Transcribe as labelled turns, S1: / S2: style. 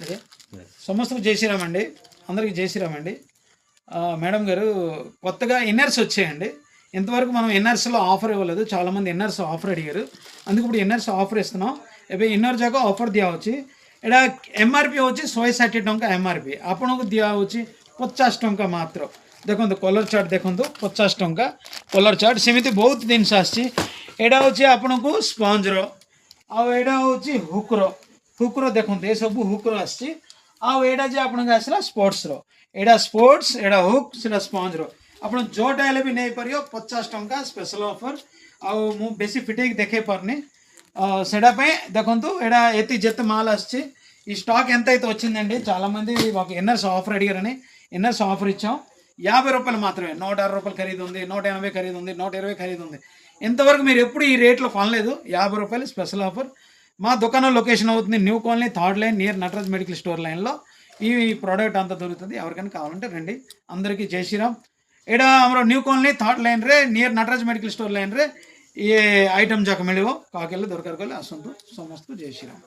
S1: అదే సమస్తకు జై శ్రీరామ్ అండి, అందరికీ జై శ్రీరామ్ అండి. మేడం గారు కొత్తగా ఇన్నర్స్ వచ్చాయండి. ఇంతవరకు మనం ఇన్నర్స్లో ఆఫర్ ఇవ్వలేదు, చాలామంది ఇన్నర్స్ ఆఫర్ అడిగారు, అందుకు ఇప్పుడు ఇన్నर्स ऑफर इतना एबे इनर जगह ऑफर दिया होची एडा एमआरपी होची 160 टंका एमआरपी आपन को दिया होची 50 टंका मात्र। देखो कलर चार्ट देखो 50 टंका कलर चार्ट सेमिति बहुत जिनस आसी। एडा होची आपन को स्पंजर आ एडा होची हुकरो हुकरो देखो ये सब हुकरो आसी। आ एडा जे आपन को आसला स्पोर्ट्स रो एडा स्पोर्ट्स एडा हुक सेडा स्पंजर आप जो टाइल भी नहीं पार 50 टंका स्पेशल ऑफर। आउ बेसी फिटिंग देखे पारनी सेडापై देखो एडा एति जत माल आछि ఈ స్టాక్ ఎంత అయితే వచ్చిందండి, చాలా మంది మాకు ఇన్నర్స్ ఆఫర్ అడిగారని ఇన్నర్స్ ఆఫర్ ఇచ్చాం। 50 రూపాయలు మాత్రమే, 160 రూపాయలు ఖరీదు ఉంది, 180 ఖరీదు ఉంది, 120 ఖరీదు ఉంది। ఇంతవరకు మీరు ఎప్పుడు ఈ రేట్లో కొనలేదు। 50 రూపాయలు స్పెషల్ ఆఫర్। మా దుకాణం లొకేషన్ అవుతుంది new colony 3rd line near Nataraj medical store లైన్లో ఈ ప్రోడక్ట్ అంతా దొరుకుతుంది। ఎవరికైనా కావాలంటే రండి। అందరికీ జై శ్రీరామ్। एडा हमारा न्यू कॉलोनी 3rd लाइन रे near Nataraj medical store line रे ये आइटम जाके मिले काकेले दरकार कले आसंतु समस्त जय श्रीराम।